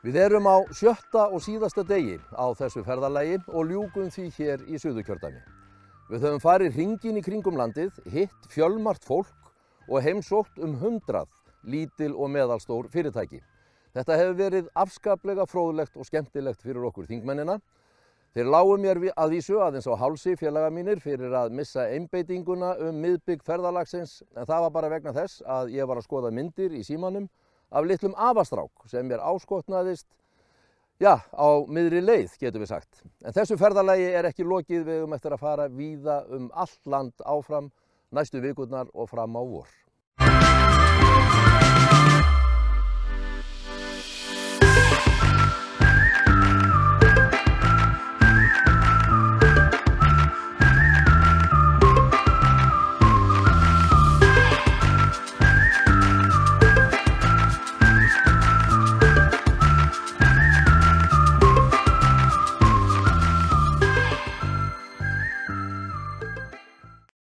Við erum á 7. og síðasta degi á þessu ferðalagi og ljúkum því hér í Suðurkjördæmi. Við höfum farið hringinn í kringum landið, hitt fjölmargt fólk og heimsótt 100 lítil og meðalstór fyrirtæki. Þetta hefur verið afskaplega fróðlegt og skemmtilegt fyrir okkur þingmennina. Þeir lágu mér að vísu aðeins á hálsi félaga mínir fyrir að missa einbeitinguna miðbik ferðalagsins, en það var bara vegna þess að ég var að skoða myndir í símanum af litlum afastrák sem mér áskotnaðist, á miðri leið getum við sagt. En þessu ferðalagi er ekki lokið, við eigum eftir að fara víða allt land áfram næstu vikurnar og fram á vor.